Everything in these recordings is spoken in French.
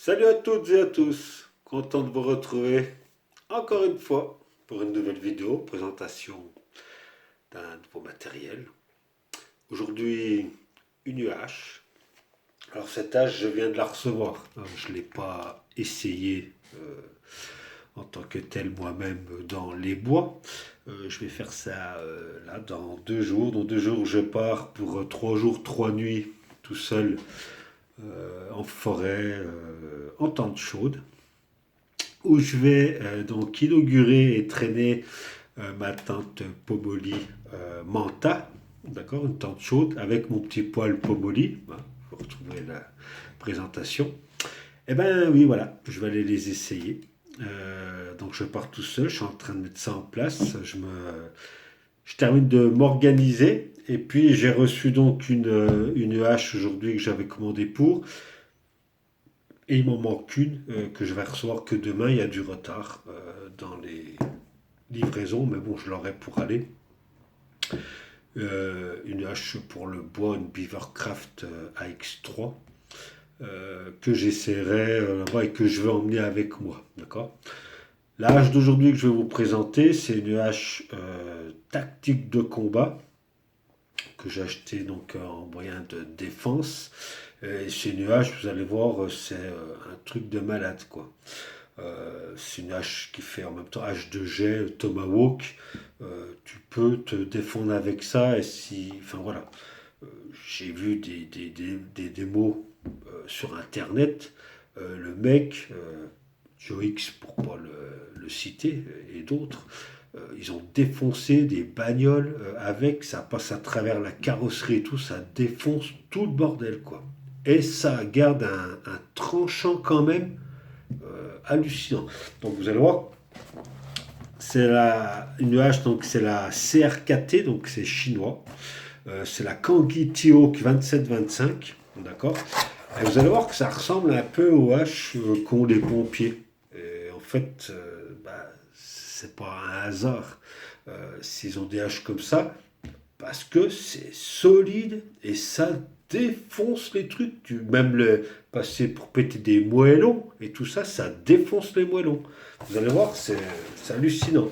Salut à toutes et à tous, content de vous retrouver encore une fois pour une nouvelle vidéo, présentation d'un nouveau matériel. Aujourd'hui, une hache. Alors cette hache, je viens de la recevoir. Je ne l'ai pas essayé en tant que tel moi-même dans les bois. Je vais faire ça là dans 2 jours. Dans 2 jours, je pars pour 3 jours, 3 nuits tout seul en forêt, en tente chaude, où je vais donc inaugurer et traîner ma tente Pomoli Manta, d'accord, une tente chaude avec mon petit poêle Pomoli. Hein, vous retrouvez la présentation. Eh ben oui, voilà, je vais aller les essayer. Donc je pars tout seul, je suis en train de mettre ça en place. Je termine de m'organiser. Et puis j'ai reçu donc une hache aujourd'hui que j'avais commandée pour. Et il m'en manque une que je vais recevoir que demain. Il y a du retard dans les livraisons, mais bon, je l'aurai pour aller. Une hache pour le bois, une Beavercraft AX3 que j'essaierai là-bas et que je vais emmener avec moi. D'accord. La hache d'aujourd'hui que je vais vous présenter, c'est une hache tactique de combat que j'ai acheté donc en moyen de défense. Et c'est une hache, vous allez voir, c'est un truc de malade quoi. C'est une hache qui fait en même temps hache de jet, tomahawk. Tu peux te défendre avec ça. Et si, enfin voilà, euh, j'ai vu des démos sur internet. Le mec, Joe X pour pas le citer, et d'autres, ils ont défoncé des bagnoles avec, ça passe à travers la carrosserie et tout, ça défonce tout le bordel quoi. Et ça garde un tranchant quand même hallucinant. Donc vous allez voir, une hache, donc c'est la CRKT, donc c'est chinois. C'est la Kangee T-Hawk 2725, d'accord. Et vous allez voir que ça ressemble un peu aux haches qu'ont les pompiers. Et en fait, c'est pas un hasard s'ils ont des haches comme ça, parce que c'est solide et ça défonce les trucs. Même le passer pour péter des moellons et tout ça, ça défonce les moellons. Vous allez voir, c'est hallucinant.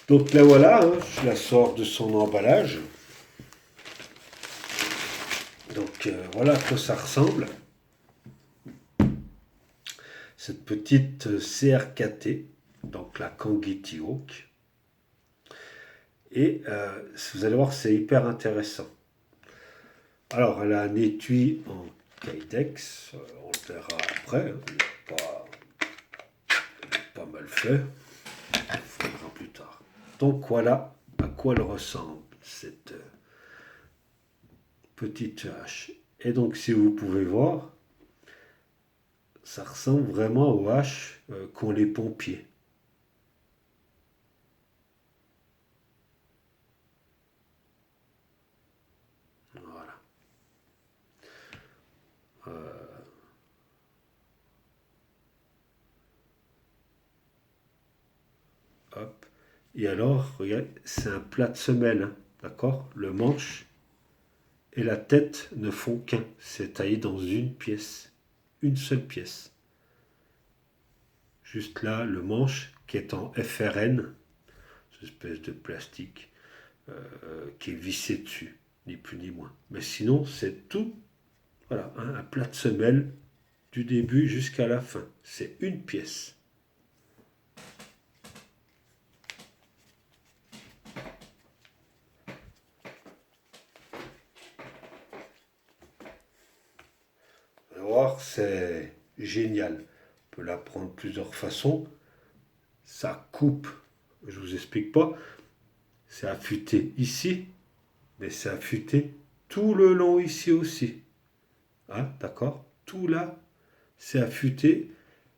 Donc là voilà, hein, je la sors de son emballage. Donc voilà à quoi ça ressemble. Cette petite CRKT, donc la Kangee T-Hawk. Et vous allez voir, c'est hyper intéressant. Alors, elle a un étui en Kydex, on le verra après, hein. Pas, pas mal fait, on le verra plus tard. Donc voilà à quoi elle ressemble, cette petite hache. Et donc, si vous pouvez voir, ça ressemble vraiment aux haches qu'ont les pompiers. Voilà. Hop. Et alors, regarde, c'est un plat de semelle, hein, d'accord. Le manche et la tête ne font qu'un. C'est taillé dans une pièce. Une seule pièce. Juste là, le manche qui est en FRN, cette espèce de plastique qui est vissé dessus, ni plus ni moins. Mais sinon, c'est tout, voilà, hein, un plat de semelle du début jusqu'à la fin. C'est une pièce. Vous allez voir, c'est génial. On peut la prendre de plusieurs façons. Ça coupe, je vous explique pas. C'est affûté ici, mais c'est affûté tout le long ici aussi. Hein, d'accord. Tout là, c'est affûté.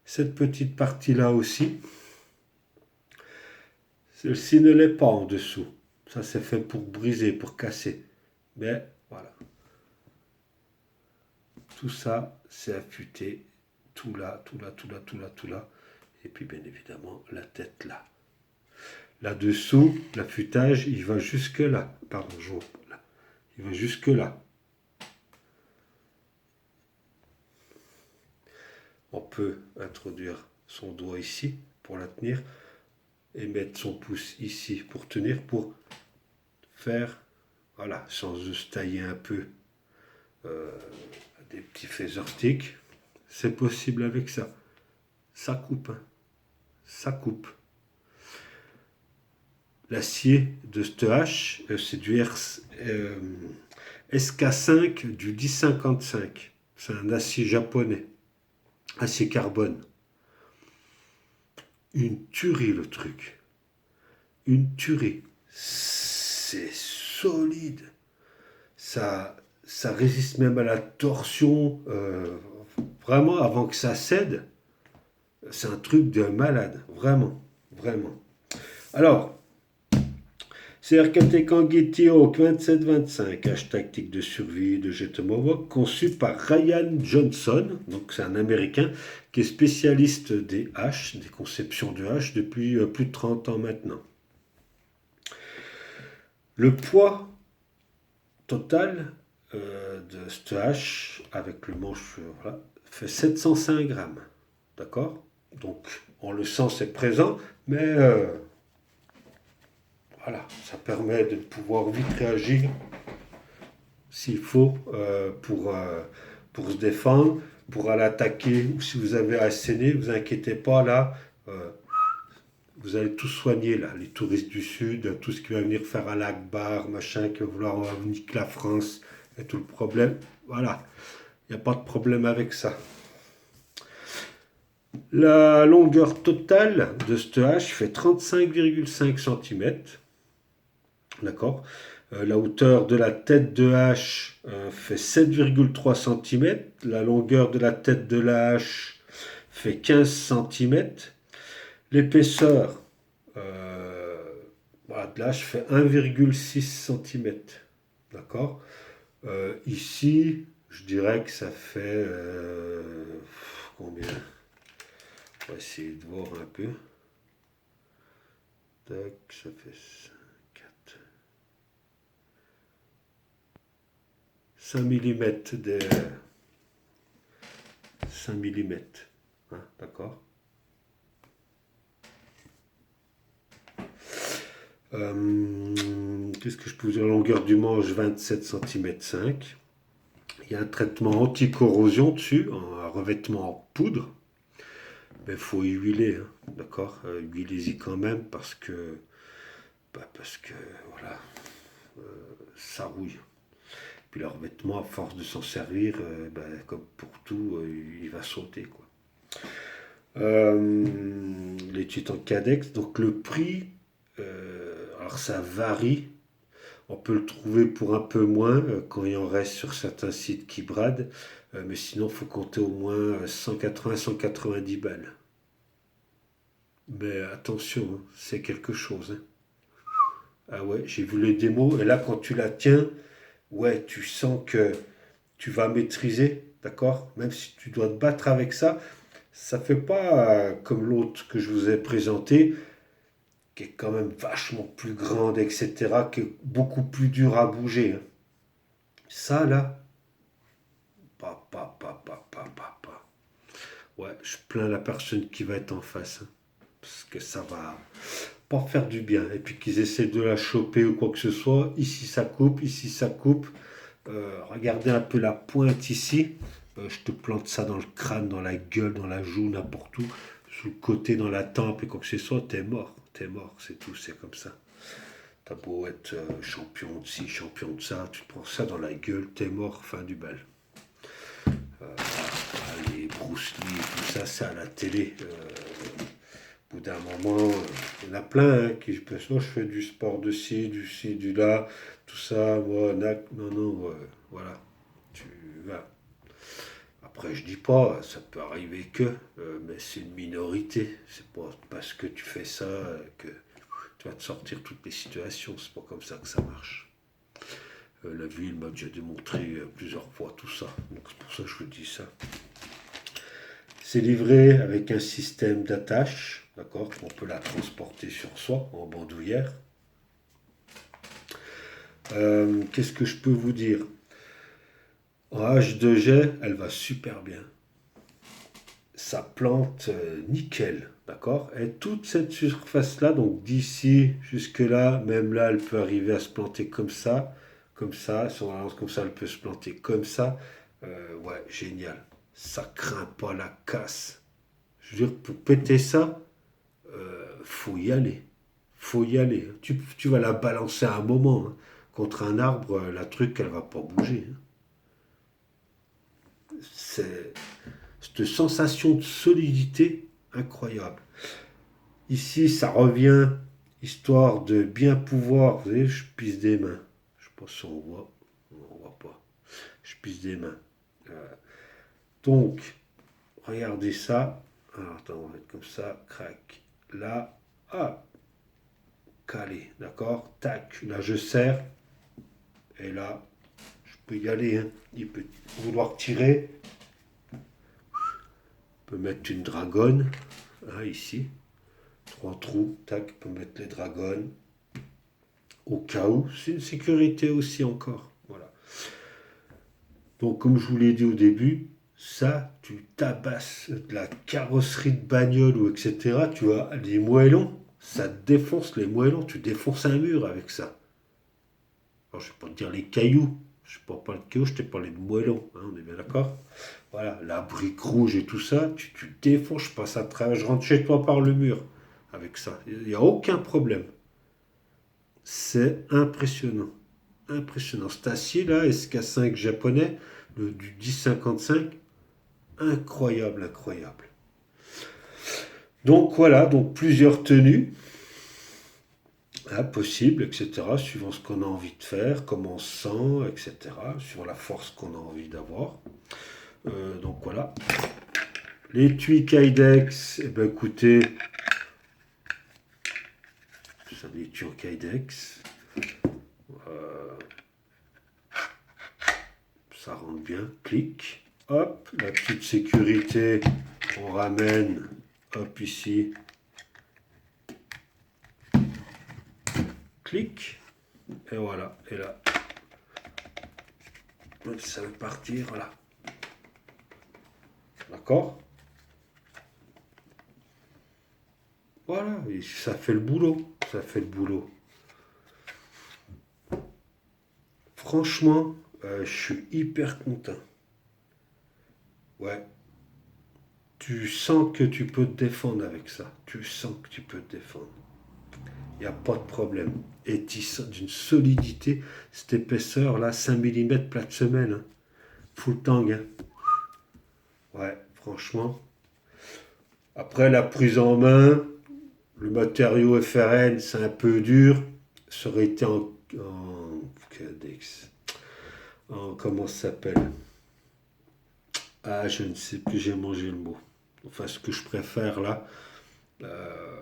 Cette petite partie-là aussi. Celle-ci ne l'est pas en dessous. Ça, c'est fait pour briser, pour casser. Mais voilà. Tout ça, c'est affûté. Tout là, tout là, tout là, tout là, tout là. Et puis, bien évidemment, la tête là. Là-dessous, l'affûtage, il va jusque là. Pardon, là. Il va jusque là. On peut introduire son doigt ici pour la tenir et mettre son pouce ici pour tenir, pour faire, voilà, sans se tailler un peu euh, des petits phaser sticks. C'est possible avec ça. Ça coupe, hein. Ça coupe. L'acier de cette hache, c'est du SK5 du 1055. C'est un acier japonais, acier carbone. Une tuerie le truc. Une tuerie. C'est solide. Ça résiste même à la torsion. Vraiment, avant que ça cède, c'est un truc de malade. Vraiment. Vraiment. Alors, CRKT Kangiti Hawk 2725, hashtag tic de survie de Jetomowok, conçu par Ryan Johnson, donc c'est un Américain qui est spécialiste des haches, des conceptions de haches depuis plus de 30 ans maintenant. Le poids total de cette hache, avec le manche, voilà, fait 705 grammes. D'accord? Donc, on le sent, c'est présent, mais voilà, ça permet de pouvoir vite réagir s'il faut pour se défendre, pour aller attaquer, ou si vous avez asséné, ne vous inquiétez pas, là, vous allez tout soigner, là, les touristes du Sud, tout ce qui va venir faire un lac bar, machin, qui va vouloir niquer la France, et tout le problème, voilà, il n'y a pas de problème avec ça. La longueur totale de cette hache fait 35,5 cm. D'accord. La hauteur de la tête de hache fait 7,3 cm. La longueur de la tête de la hache fait 15 cm. L'épaisseur voilà, de la hache fait 1,6 cm. D'accord. Ici, je dirais que ça fait combien? On va essayer de voir un peu. Tac, ça fait 5 mm de 5 mm. Hein, d'accord. Qu'est-ce que je peux vous dire? Longueur du manche 27 cm 5. Il y a un traitement anti-corrosion dessus, un revêtement en poudre. Mais il faut huiler, hein, d'accord. Huilez-y quand même parce que voilà, ça rouille. Puis le revêtement, à force de s'en servir, comme pour tout, il va sauter, quoi. Les titans Cadex, donc le prix, alors ça varie. On peut le trouver pour un peu moins quand il en reste sur certains sites qui bradent, mais sinon il faut compter au moins 180-190 balles. Mais attention, hein, c'est quelque chose, hein. Ah ouais, j'ai vu les démos, et là quand tu la tiens, ouais, tu sens que tu vas maîtriser, d'accord? Même si tu dois te battre avec ça, ça fait pas comme l'autre que je vous ai présenté, qui est quand même vachement plus grande, etc., qui est beaucoup plus dur à bouger, hein. Ça là, pas. Ouais, je plains la personne qui va être en face, hein, parce que ça va pas faire du bien. Et puis qu'ils essaient de la choper ou quoi que ce soit, ici ça coupe, ici ça coupe. Regardez un peu la pointe ici. Je te plante ça dans le crâne, dans la gueule, dans la joue, n'importe où, sous le côté, dans la tempe et quoi que ce soit, t'es mort, c'est tout, c'est comme ça. T'as beau être champion de ci, champion de ça, tu te prends ça dans la gueule, t'es mort, fin du bal. Les Bruce Lee, tout ça, c'est à la télé. Au bout d'un moment, il y en a plein hein, qui pensent, oh, je fais du sport de ci, du là, tout ça, moi, non, voilà, tu vas. Après, je dis pas, ça peut arriver que, mais c'est une minorité. C'est pas parce que tu fais ça que tu vas te sortir toutes les situations. C'est pas comme ça que ça marche. La ville m'a déjà démontré plusieurs fois tout ça. Donc c'est pour ça que je vous dis ça. C'est livré avec un système d'attache, d'accord? On peut la transporter sur soi en bandoulière. Qu'est-ce que je peux vous dire? En H2G, elle va super bien. ça plante nickel, d'accord? Et toute cette surface-là, donc d'ici jusque là, même là, elle peut arriver à se planter comme ça, si on la lance comme ça, elle peut se planter comme ça. Ouais, génial. Ça craint pas la casse. Je veux dire, pour péter ça, faut y aller. Faut y aller. Tu vas la balancer à un moment, hein. Contre un arbre, la truc, elle va pas bouger, hein. C'est cette sensation de solidité incroyable. Ici, ça revient, histoire de bien pouvoir. Vous voyez, je pisse des mains. Je sais pas si on voit. Non, on voit pas. Je pisse des mains. Euh, donc, regardez ça. Alors, attends, on va mettre comme ça. Crac. Là. Ah, calé. D'accord. Tac. Là, je serre. Et là, je peux y aller, hein. Il peut vouloir tirer. On peut mettre une dragonne. Hein, ici. Trois trous. Tac. On peut mettre les dragons. Au cas où. C'est une sécurité aussi encore. Voilà. Donc, comme je vous l'ai dit au début, ça, tu tabasses de la carrosserie de bagnole ou etc. Tu as les moellons, ça te défonce les moellons, tu défonces un mur avec ça. Alors, je ne vais pas te dire les cailloux, je ne parle pas de cailloux, je t'ai parlé de moellons, hein, on est bien d'accord? Voilà, la brique rouge et tout ça, tu défonces, je passe à travers, je rentre chez toi par le mur avec ça. Il n'y a aucun problème. C'est impressionnant. Impressionnant. Cet acier là, SK5 japonais, du 1055, incroyable, incroyable. Donc voilà, donc plusieurs tenues possibles, etc., suivant ce qu'on a envie de faire, comment on se sent, etc., suivant la force qu'on a envie d'avoir. Donc voilà. Les tuyaux Kydex, eh ben écoutez, ça des tuyaux Kydex. Ça rentre bien, clic. Hop, la petite sécurité, on ramène, hop ici, clic, et voilà, et là, ça va partir, voilà. D'accord? Voilà, et ça fait le boulot, ça fait le boulot. Franchement, je suis hyper content. Ouais, tu sens que tu peux te défendre avec ça. Tu sens que tu peux te défendre. Il n'y a pas de problème. Et d'une solidité, cette épaisseur là, 5 mm plate semelle, hein. Full tang, hein. Ouais, franchement. Après la prise en main, le matériau FRN, c'est un peu dur. Ça aurait été en comment ça s'appelle? Ah, je ne sais plus, j'ai mangé le mot. Enfin, ce que je préfère là, euh,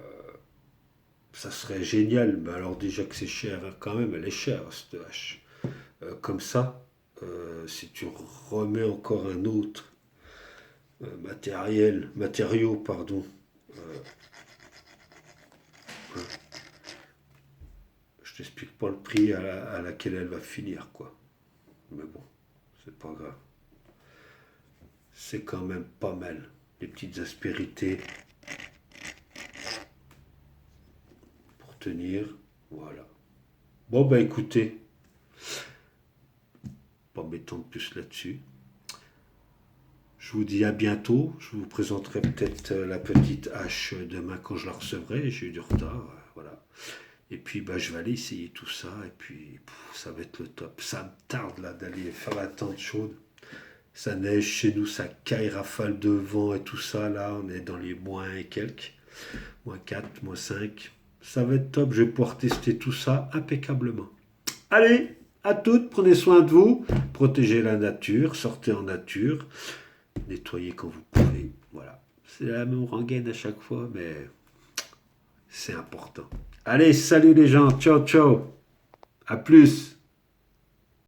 ça serait génial. Mais alors déjà que c'est cher, hein, quand même, elle est chère cette hache. Comme ça, si tu remets encore un autre matériau, pardon, je t'explique pas le prix à laquelle elle va finir, quoi. Mais bon, c'est pas grave. C'est quand même pas mal. Les petites aspérités pour tenir. Voilà. Bon, bah écoutez, pas m'étendre plus là-dessus. Je vous dis à bientôt. Je vous présenterai peut-être la petite hache demain quand je la recevrai. J'ai eu du retard. Voilà. Et puis bah, je vais aller essayer tout ça. Et puis ça va être le top. Ça me tarde là d'aller faire la tente chaude. Ça neige chez nous, ça caille, rafale de vent et tout ça. Là, on est dans les moins et quelques. Moins 4, moins 5. Ça va être top. Je vais pouvoir tester tout ça impeccablement. Allez, à toutes. Prenez soin de vous. Protégez la nature. Sortez en nature. Nettoyez quand vous pouvez. Voilà. C'est la même rengaine à chaque fois, mais c'est important. Allez, salut les gens. Ciao, ciao. À plus.